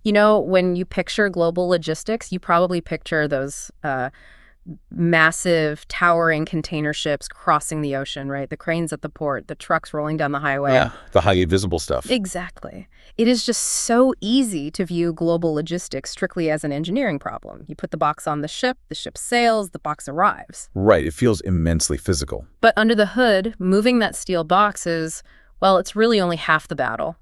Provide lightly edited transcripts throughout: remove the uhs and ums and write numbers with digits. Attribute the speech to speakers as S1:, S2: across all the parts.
S1: You know, when you picture global logistics, you probably picture those massive, towering container ships crossing the ocean, right? The cranes at the port, the trucks rolling down the highway.
S2: Yeah, the highly visible stuff.
S1: Exactly. It is just so easy to view global logistics strictly as an engineering problem. You put the box on the ship sails, the box arrives.
S2: Right, it feels immensely physical.
S1: But under the hood, moving that steel box is, well, it's really only half the battle.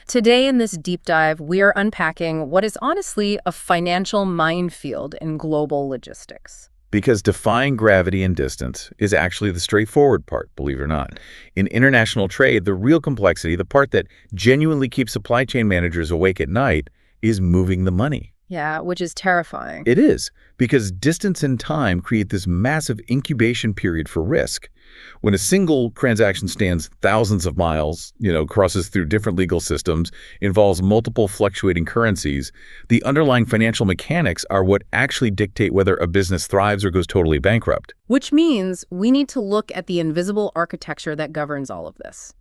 S1: Today in this deep dive, we are unpacking what is honestly a financial minefield in global logistics.
S2: Because defying gravity and distance is actually the straightforward part, believe it or not. In international trade, the real complexity, the part that genuinely keeps supply chain managers awake at night, is moving the money.
S1: Yeah, which is terrifying.
S2: It is, because distance and time create this massive incubation period for risk. When a single transaction spans thousands of miles, crosses through different legal systems, involves multiple fluctuating currencies, the underlying financial mechanics are what actually dictate whether a business thrives or goes totally bankrupt.
S1: Which means we need to look at the invisible architecture that governs all of this.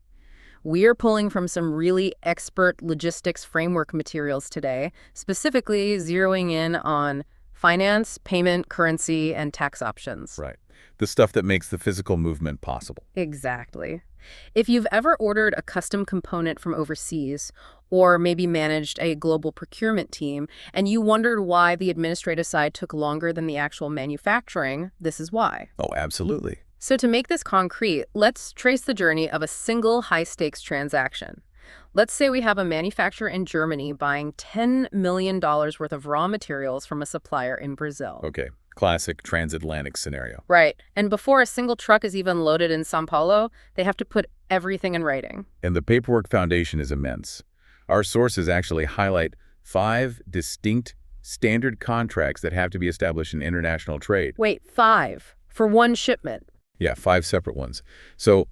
S1: We are pulling from some really expert logistics framework materials today, specifically zeroing in on finance, payment, currency, and tax options.
S2: Right. The stuff that makes the physical movement possible.
S1: Exactly. If you've ever ordered a custom component from overseas, or maybe managed a global procurement team, and you wondered why the administrative side took longer than the actual manufacturing, this is why.
S2: Oh, absolutely.
S1: So to make this concrete, let's trace the journey of a single high-stakes transaction. Let's say we have a manufacturer in Germany buying $10 million worth of raw materials from a supplier in Brazil.
S2: Okay. Classic transatlantic scenario.
S1: Right. And before a single truck is even loaded in São Paulo, they have to put everything in writing.
S2: And the paperwork foundation is immense. Our sources actually highlight 5 distinct standard contracts that have to be established in international trade.
S1: Wait, 5? For one shipment?
S2: Yeah, 5 separate ones. So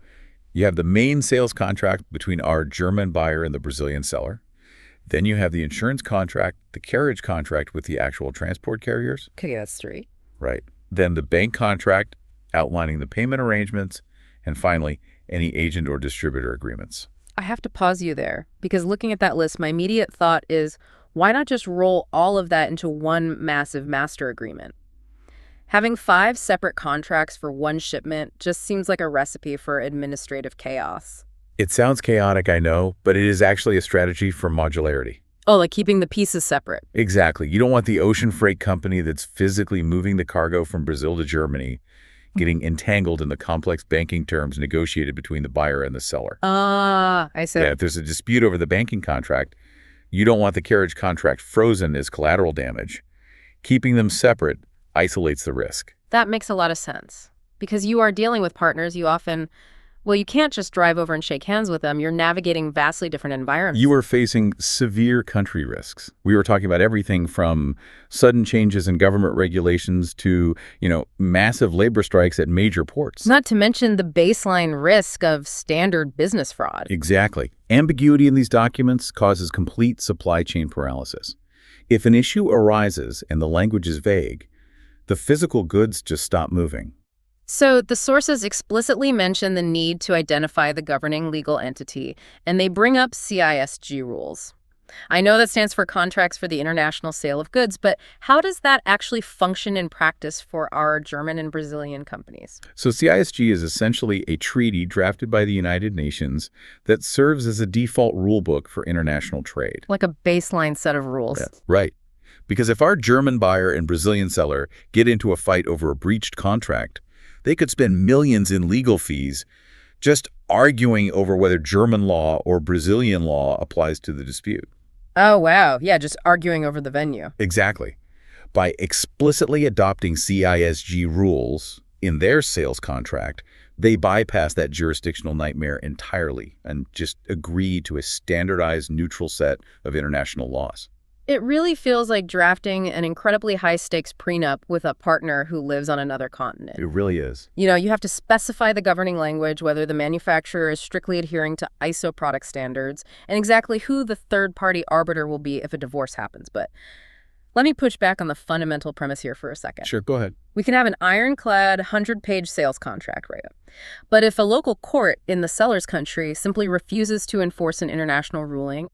S2: you have the main sales contract between our German buyer and the Brazilian seller. Then you have the insurance contract, the carriage contract with the actual transport carriers.
S1: Okay, that's 3.
S2: Right. Then the bank contract outlining the payment arrangements, and finally, any agent or distributor agreements.
S1: I have to pause you there, because looking at that list, my immediate thought is, why not just roll all of that into one massive master agreement? Having 5 separate contracts for one shipment just seems like a recipe for administrative chaos.
S2: It sounds chaotic, I know, but it is actually a strategy for modularity.
S1: Oh, like keeping the pieces separate.
S2: Exactly. You don't want the ocean freight company that's physically moving the cargo from Brazil to Germany getting entangled in the complex banking terms negotiated between the buyer and the seller.
S1: Ah, I see.
S2: Yeah, if there's a dispute over the banking contract, you don't want the carriage contract frozen as collateral damage. Keeping them separate isolates the risk.
S1: That makes a lot of sense. Because you are dealing with partners, you often, well, you can't just drive over and shake hands with them. You're navigating vastly different environments.
S2: You are facing severe country risks. We were talking about everything from sudden changes in government regulations to, massive labor strikes at major ports.
S1: Not to mention the baseline risk of standard business fraud.
S2: Exactly. Ambiguity in these documents causes complete supply chain paralysis. If an issue arises and the language is vague, the physical goods just stop moving.
S1: So the sources explicitly mention the need to identify the governing legal entity, and they bring up CISG rules. I know that stands for Contracts for the International Sale of Goods, but how does that actually function in practice for our German and Brazilian companies?
S2: So CISG is essentially a treaty drafted by the United Nations that serves as a default rulebook for international trade.
S1: Like a baseline set of rules.
S2: Yeah, right. Because if our German buyer and Brazilian seller get into a fight over a breached contract, they could spend millions in legal fees just arguing over whether German law or Brazilian law applies to the dispute.
S1: Oh, wow. Yeah, just arguing over the venue.
S2: Exactly. By explicitly adopting CISG rules in their sales contract, they bypass that jurisdictional nightmare entirely and just agree to a standardized neutral set of international laws.
S1: It really feels like drafting an incredibly high-stakes prenup with a partner who lives on another continent.
S2: It really is.
S1: You have to specify the governing language, whether the manufacturer is strictly adhering to ISO product standards, and exactly who the third-party arbiter will be if a divorce happens. But let me push back on the fundamental premise here for a second.
S2: Sure, go ahead.
S1: We can have an ironclad 100-page sales contract, right? But if a local court in the seller's country simply refuses to enforce an international ruling,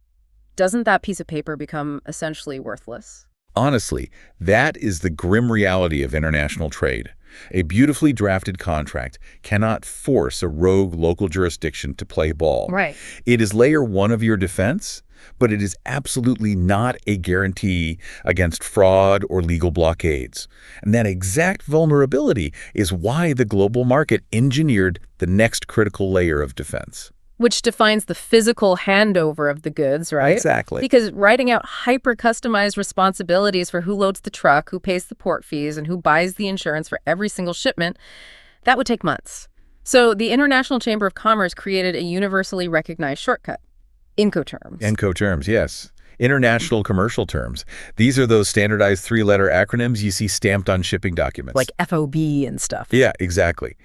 S1: doesn't that piece of paper become essentially worthless?
S2: Honestly, that is the grim reality of international trade. A beautifully drafted contract cannot force a rogue local jurisdiction to play ball.
S1: Right.
S2: It is layer one of your defense, but it is absolutely not a guarantee against fraud or legal blockades. And that exact vulnerability is why the global market engineered the next critical layer of defense.
S1: Which defines the physical handover of the goods, right?
S2: Exactly.
S1: Because writing out hyper-customized responsibilities for who loads the truck, who pays the port fees, and who buys the insurance for every single shipment, that would take months. So the International Chamber of Commerce created a universally recognized shortcut, Incoterms.
S2: Incoterms, yes. International commercial terms. These are those standardized three-letter acronyms you see stamped on shipping documents.
S1: Like FOB and stuff.
S2: Yeah, exactly.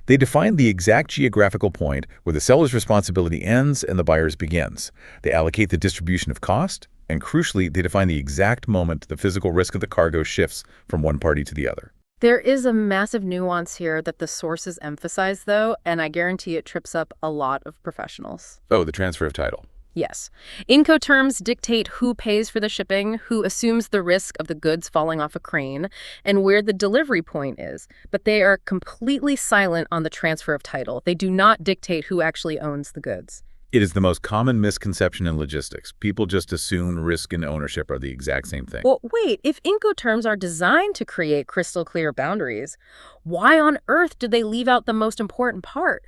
S2: They define the exact geographical point where the seller's responsibility ends and the buyer's begins. They allocate the distribution of cost, and crucially, they define the exact moment the physical risk of the cargo shifts from one party to the other.
S1: There is a massive nuance here that the sources emphasize, though, and I guarantee it trips up a lot of professionals.
S2: Oh, the transfer of title.
S1: Yes. Incoterms dictate who pays for the shipping, who assumes the risk of the goods falling off a crane, and where the delivery point is. But they are completely silent on the transfer of title. They do not dictate who actually owns the goods.
S2: It is the most common misconception in logistics. People just assume risk and ownership are the exact same thing.
S1: Well, wait, if Incoterms are designed to create crystal clear boundaries, why on earth did they leave out the most important part?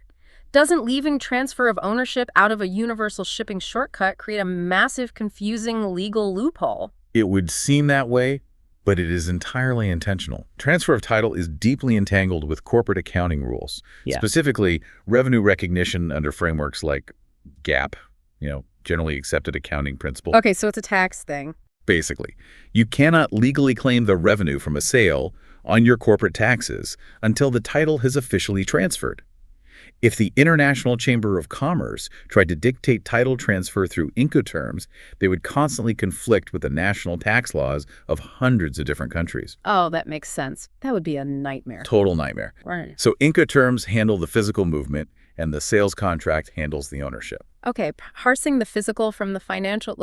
S1: Doesn't leaving transfer of ownership out of a universal shipping shortcut create a massive, confusing legal loophole?
S2: It would seem that way, but it is entirely intentional. Transfer of title is deeply entangled with corporate accounting rules, specifically revenue recognition under frameworks like GAAP, generally accepted accounting principle.
S1: Okay, so it's a tax thing.
S2: Basically, you cannot legally claim the revenue from a sale on your corporate taxes until the title has officially transferred. If the International Chamber of Commerce tried to dictate title transfer through Incoterms, they would constantly conflict with the national tax laws of hundreds of different countries.
S1: Oh, that makes sense. That would be a nightmare.
S2: Total nightmare.
S1: Right.
S2: So Incoterms handle the physical movement, and the sales contract handles the ownership.
S1: Okay, parsing the physical from the financial,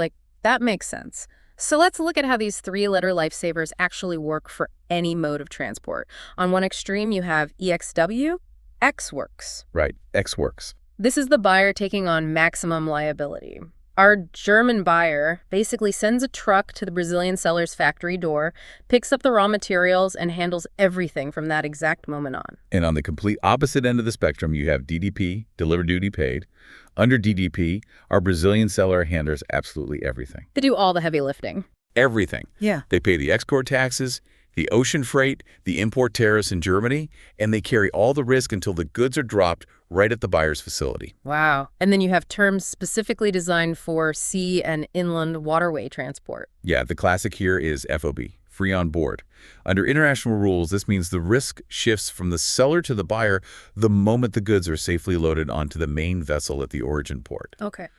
S1: that makes sense. So let's look at how these three-letter lifesavers actually work for any mode of transport. On one extreme, you have EXW, X works.
S2: Right, X works.
S1: This is the buyer taking on maximum liability. Our German buyer basically sends a truck to the Brazilian seller's factory door, picks up the raw materials, and handles everything from that exact moment on.
S2: And on the complete opposite end of the spectrum, you have DDP, delivered duty paid. Under DDP, our Brazilian seller handles absolutely everything.
S1: They do all the heavy lifting.
S2: Everything.
S1: Yeah.
S2: They pay the export taxes, the ocean freight, the import tariffs in Germany, and they carry all the risk until the goods are dropped right at the buyer's facility.
S1: Wow. And then you have terms specifically designed for sea and inland waterway transport.
S2: Yeah, the classic here is FOB, free on board. Under international rules, this means the risk shifts from the seller to the buyer the moment the goods are safely loaded onto the main vessel at the origin port.
S1: Okay.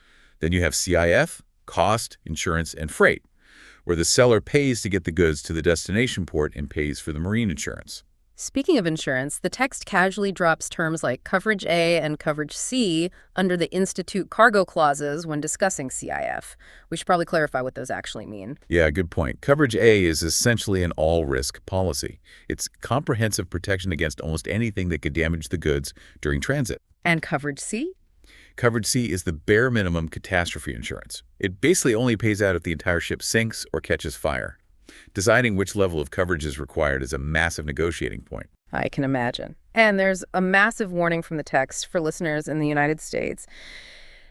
S2: Then you have CIF, cost, insurance, and freight, where the seller pays to get the goods to the destination port and pays for the marine insurance.
S1: Speaking of insurance, the text casually drops terms like Coverage A and Coverage C under the Institute cargo clauses when discussing CIF. We should probably clarify what those actually mean.
S2: Yeah, good point. Coverage A is essentially an all-risk policy. It's comprehensive protection against almost anything that could damage the goods during transit.
S1: And Coverage C?
S2: Coverage C is the bare minimum catastrophe insurance. It basically only pays out if the entire ship sinks or catches fire. Deciding which level of coverage is required is a massive negotiating point.
S1: I can imagine. And there's a massive warning from the text for listeners in the United States.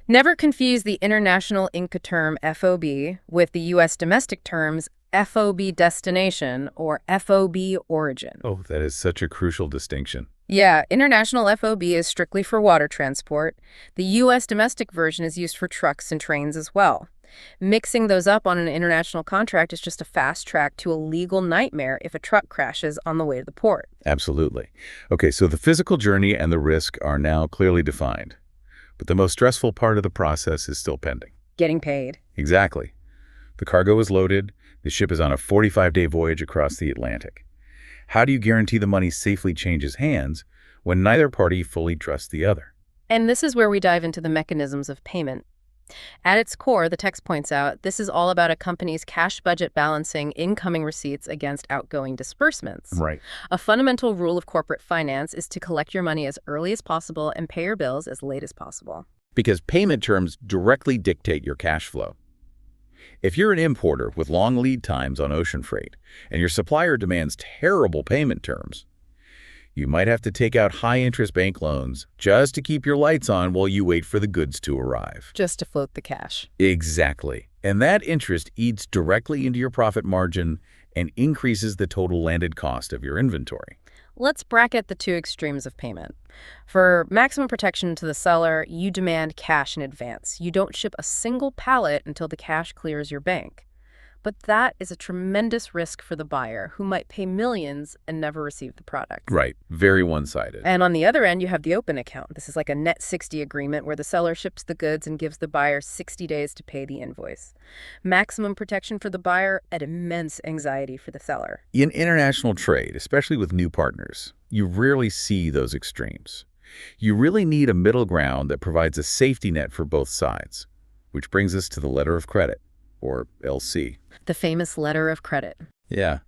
S1: Never confuse the international Incoterm FOB with the U.S. domestic terms FOB destination or FOB origin.
S2: Oh, that is such a crucial distinction.
S1: Yeah, international FOB is strictly for water transport. The U.S. domestic version is used for trucks and trains as well. Mixing those up on an international contract is just a fast track to a legal nightmare if a truck crashes on the way to the port.
S2: Absolutely. Okay, so the physical journey and the risk are now clearly defined. But the most stressful part of the process is still pending.
S1: Getting paid.
S2: Exactly. The cargo is loaded. The ship is on a 45-day voyage across the Atlantic. How do you guarantee the money safely changes hands when neither party fully trusts the other?
S1: And this is where we dive into the mechanisms of payment. At its core, the text points out, this is all about a company's cash budget balancing incoming receipts against outgoing disbursements.
S2: Right.
S1: A fundamental rule of corporate finance is to collect your money as early as possible and pay your bills as late as possible.
S2: Because payment terms directly dictate your cash flow. If you're an importer with long lead times on ocean freight and your supplier demands terrible payment terms, you might have to take out high-interest bank loans just to keep your lights on while you wait for the goods to arrive.
S1: Just to float the cash.
S2: Exactly. And that interest eats directly into your profit margin and increases the total landed cost of your inventory.
S1: Let's bracket the two extremes of payment. For maximum protection to the seller, you demand cash in advance. You don't ship a single pallet until the cash clears your bank. But that is a tremendous risk for the buyer, who might pay millions and never receive the product.
S2: Right. Very one-sided.
S1: And on the other end, you have the open account. This is like a net 60 agreement where the seller ships the goods and gives the buyer 60 days to pay the invoice. Maximum protection for the buyer and immense anxiety for the seller.
S2: In international trade, especially with new partners, you rarely see those extremes. You really need a middle ground that provides a safety net for both sides, which brings us to the letter of credit, or LC.
S1: The famous letter of credit.
S2: Yeah.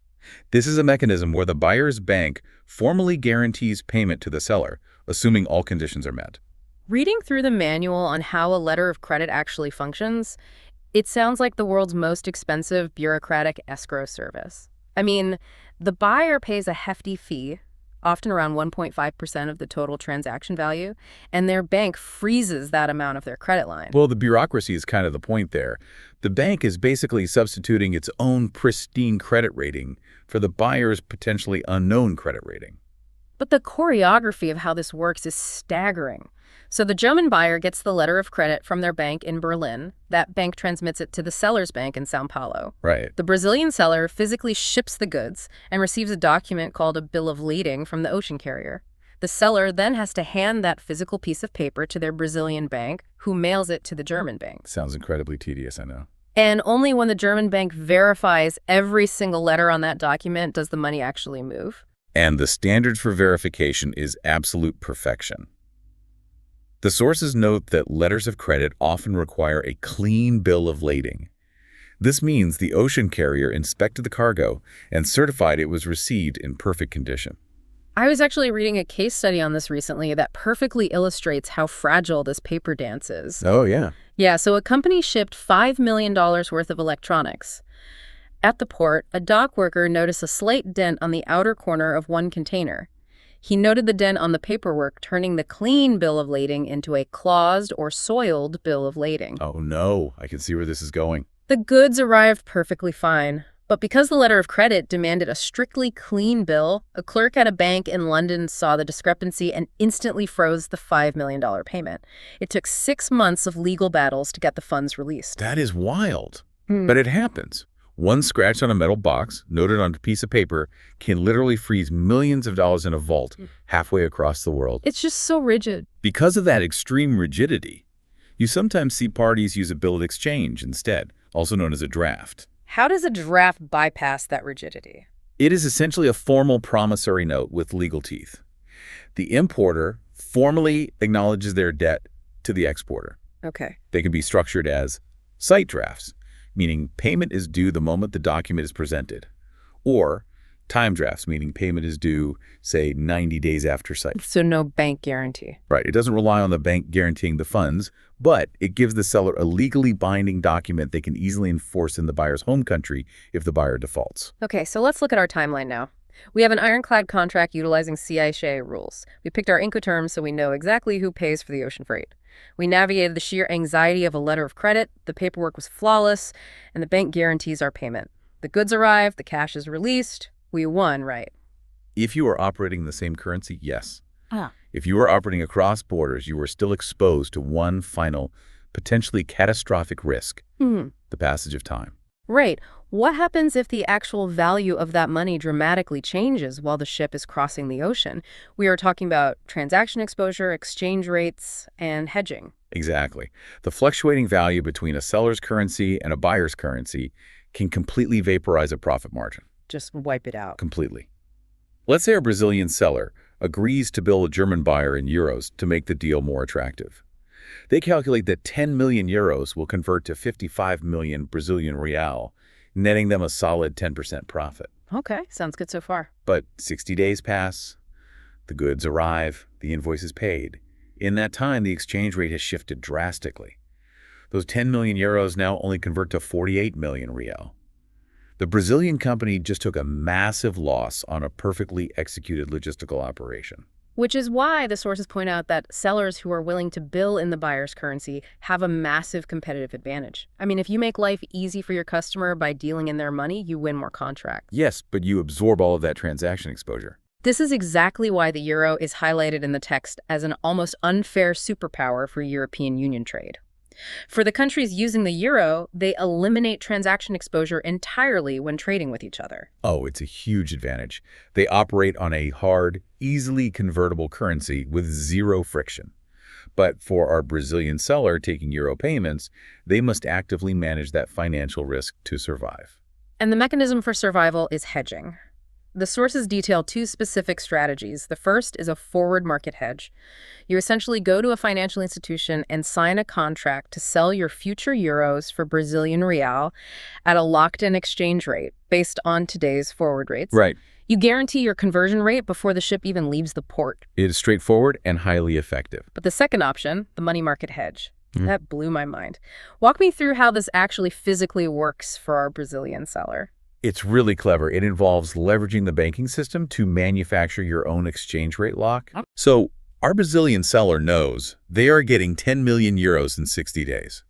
S2: This is a mechanism where the buyer's bank formally guarantees payment to the seller, assuming all conditions are met.
S1: Reading through the manual on how a letter of credit actually functions, it sounds like the world's most expensive bureaucratic escrow service. I mean, the buyer pays a hefty fee, often around 1.5% of the total transaction value, and their bank freezes that amount of their credit line.
S2: Well, the bureaucracy is kind of the point there. The bank is basically substituting its own pristine credit rating for the buyer's potentially unknown credit rating.
S1: But the choreography of how this works is staggering. So the German buyer gets the letter of credit from their bank in Berlin. That bank transmits it to the seller's bank in Sao Paulo.
S2: Right.
S1: The Brazilian seller physically ships the goods and receives a document called a bill of lading from the ocean carrier. The seller then has to hand that physical piece of paper to their Brazilian bank, who mails it to the German bank.
S2: Sounds incredibly tedious, I know.
S1: And only when the German bank verifies every single letter on that document does the money actually move.
S2: And the standard for verification is absolute perfection. The sources note that letters of credit often require a clean bill of lading. This means the ocean carrier inspected the cargo and certified it was received in perfect condition.
S1: I was actually reading a case study on this recently that perfectly illustrates how fragile this paper dance is.
S2: Oh, yeah.
S1: Yeah, so a company shipped $5 million worth of electronics. At the port, a dock worker noticed a slight dent on the outer corner of one container. He noted the dent on the paperwork, turning the clean bill of lading into a claused or soiled bill of lading.
S2: Oh, no. I can see where this is going.
S1: The goods arrived perfectly fine. But because the letter of credit demanded a strictly clean bill, a clerk at a bank in London saw the discrepancy and instantly froze the $5 million payment. It took 6 months of legal battles to get the funds released.
S2: That is wild. But it happens. One scratch on a metal box, noted on a piece of paper, can literally freeze millions of dollars in a vault halfway across the world.
S1: It's just so rigid.
S2: Because of that extreme rigidity, you sometimes see parties use a bill of exchange instead, also known as a draft.
S1: How does a draft bypass that rigidity?
S2: It is essentially a formal promissory note with legal teeth. The importer formally acknowledges their debt to the exporter.
S1: Okay.
S2: They can be structured as sight drafts, meaning payment is due the moment the document is presented, or time drafts, meaning payment is due, say, 90 days after sight.
S1: So no bank guarantee.
S2: Right. It doesn't rely on the bank guaranteeing the funds, but it gives the seller a legally binding document they can easily enforce in the buyer's home country if the buyer defaults.
S1: Okay, so let's look at our timeline now. We have an ironclad contract utilizing CISA rules. We picked our Incoterms so we know exactly who pays for the ocean freight. We navigated the sheer anxiety of a letter of credit, the paperwork was flawless, and the bank guarantees our payment. The goods arrive, the cash is released. We won, right?
S2: If you are operating in the same currency, yes.
S1: Ah.
S2: If you are operating across borders, you are still exposed to one final, potentially catastrophic risk, the passage of time.
S1: Right. What happens if the actual value of that money dramatically changes while the ship is crossing the ocean? We are talking about transaction exposure, exchange rates, and hedging.
S2: Exactly. The fluctuating value between a seller's currency and a buyer's currency can completely vaporize a profit margin.
S1: Just wipe it out.
S2: Completely. Let's say a Brazilian seller agrees to bill a German buyer in euros to make the deal more attractive. They calculate that 10 million euros will convert to 55 million Brazilian real, netting them a solid 10% profit.
S1: Okay, sounds good so far.
S2: But 60 days pass, the goods arrive, the invoice is paid. In that time, the exchange rate has shifted drastically. Those 10 million euros now only convert to 48 million real. The Brazilian company just took a massive loss on a perfectly executed logistical operation.
S1: Which is why the sources point out that sellers who are willing to bill in the buyer's currency have a massive competitive advantage. I mean, if you make life easy for your customer by dealing in their money, you win more contracts.
S2: Yes, but you absorb all of that transaction exposure.
S1: This is exactly why the euro is highlighted in the text as an almost unfair superpower for European Union trade. For the countries using the euro, they eliminate transaction exposure entirely when trading with each other.
S2: Oh, it's a huge advantage. They operate on a hard, easily convertible currency with zero friction. But for our Brazilian seller taking euro payments, they must actively manage that financial risk to survive.
S1: And the mechanism for survival is hedging. The sources detail two specific strategies. The first is a forward market hedge. You essentially go to a financial institution and sign a contract to sell your future euros for Brazilian real at a locked-in exchange rate based on today's forward rates.
S2: Right.
S1: You guarantee your conversion rate before the ship even leaves the port.
S2: It is straightforward and highly effective.
S1: But the second option, the money market hedge, that blew my mind. Walk me through how this actually physically works for our Brazilian seller.
S2: It's really clever. It involves leveraging the banking system to manufacture your own exchange rate lock. So our Brazilian seller knows they are getting 10 million euros in 60 days.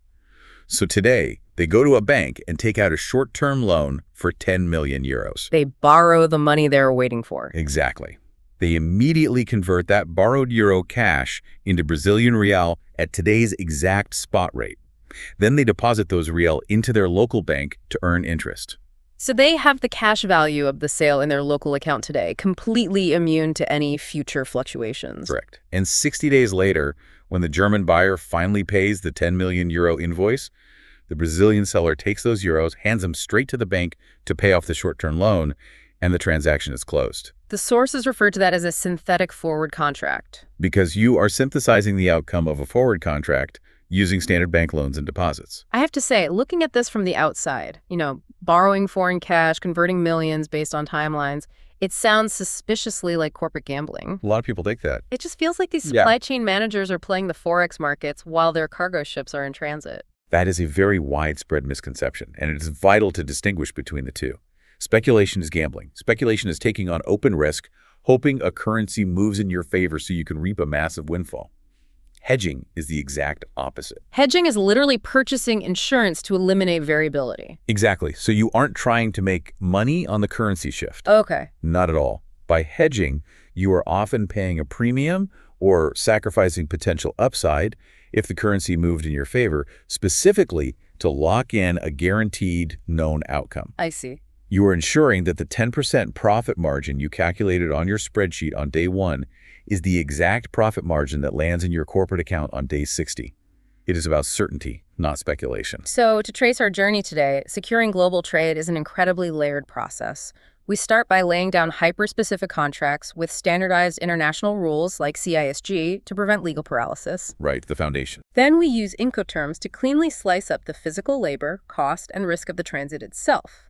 S2: So today, they go to a bank and take out a short-term loan for 10 million euros.
S1: They borrow the money they're waiting for.
S2: Exactly. They immediately convert that borrowed euro cash into Brazilian real at today's exact spot rate. Then they deposit those real into their local bank to earn interest.
S1: So they have the cash value of the sale in their local account today, completely immune to any future fluctuations.
S2: Correct. And 60 days later, when the German buyer finally pays the 10 million euro invoice, the Brazilian seller takes those euros, hands them straight to the bank to pay off the short-term loan, and the transaction is closed.
S1: The sources refer to that as a synthetic forward contract.
S2: Because you are synthesizing the outcome of a forward contract using standard bank loans and deposits.
S1: I have to say, looking at this from the outside, borrowing foreign cash, converting millions based on timelines, it sounds suspiciously like corporate gambling.
S2: A lot of people think that.
S1: It just feels like these supply chain managers are playing the Forex markets while their cargo ships are in transit.
S2: That is a very widespread misconception, and it is vital to distinguish between the two. Speculation is gambling. Speculation is taking on open risk, hoping a currency moves in your favor so you can reap a massive windfall. Hedging is the exact opposite.
S1: Hedging is literally purchasing insurance to eliminate variability.
S2: Exactly. So you aren't trying to make money on the currency shift.
S1: Okay.
S2: Not at all. By hedging, you are often paying a premium or sacrificing potential upside if the currency moved in your favor, specifically to lock in a guaranteed known outcome.
S1: I see.
S2: You are ensuring that the 10% profit margin you calculated on your spreadsheet on day 1 is the exact profit margin that lands in your corporate account on day 60. It is about certainty, not speculation.
S1: So to trace our journey today, securing global trade is an incredibly layered process. We start by laying down hyper-specific contracts with standardized international rules like CISG to prevent legal paralysis.
S2: Right, the foundation.
S1: Then we use Incoterms to cleanly slice up the physical labor, cost, and risk of the transit itself.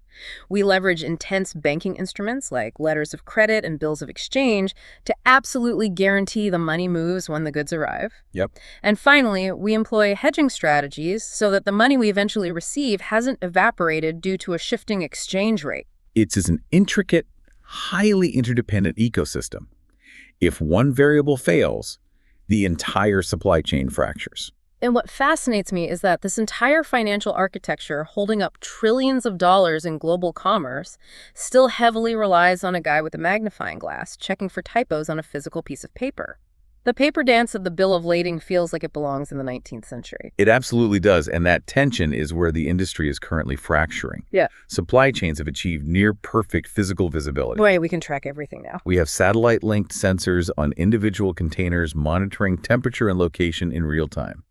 S1: We leverage intense banking instruments like letters of credit and bills of exchange to absolutely guarantee the money moves when the goods arrive.
S2: Yep.
S1: And finally, we employ hedging strategies so that the money we eventually receive hasn't evaporated due to a shifting exchange rate.
S2: It's an intricate, highly interdependent ecosystem. If one variable fails, the entire supply chain fractures.
S1: And what fascinates me is that this entire financial architecture holding up trillions of dollars in global commerce still heavily relies on a guy with a magnifying glass checking for typos on a physical piece of paper. The paper dance of the bill of lading feels like it belongs in the 19th century.
S2: It absolutely does, and that tension is where the industry is currently fracturing.
S1: Yeah.
S2: Supply chains have achieved near-perfect physical visibility.
S1: Boy, we can track everything now.
S2: We have satellite-linked sensors on individual containers monitoring temperature and location in real time.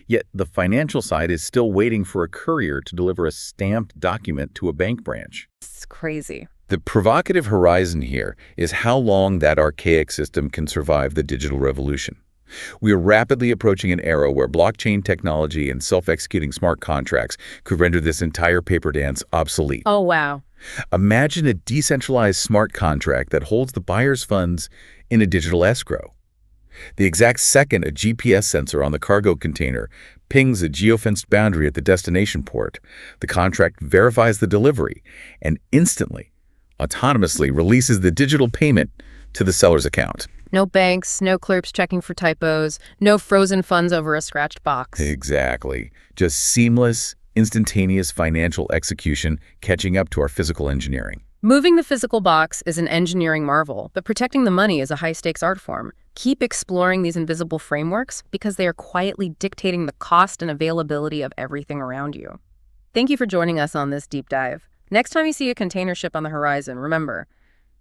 S2: Yet the financial side is still waiting for a courier to deliver a stamped document to a bank branch.
S1: It's crazy.
S2: The provocative horizon here is how long that archaic system can survive the digital revolution. We are rapidly approaching an era where blockchain technology and self-executing smart contracts could render this entire paper dance obsolete.
S1: Oh, wow.
S2: Imagine a decentralized smart contract that holds the buyer's funds in a digital escrow. The exact second a GPS sensor on the cargo container pings a geofenced boundary at the destination port, the contract verifies the delivery and instantly, autonomously releases the digital payment to the seller's account.
S1: No banks, no clerks checking for typos, no frozen funds over a scratched box.
S2: Exactly. Just seamless, instantaneous financial execution catching up to our physical engineering.
S1: Moving the physical box is an engineering marvel, but protecting the money is a high-stakes art form. Keep exploring these invisible frameworks because they are quietly dictating the cost and availability of everything around you. Thank you for joining us on this deep dive. Next time you see a container ship on the horizon, remember,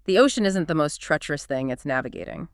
S1: the ocean isn't the most treacherous thing it's navigating.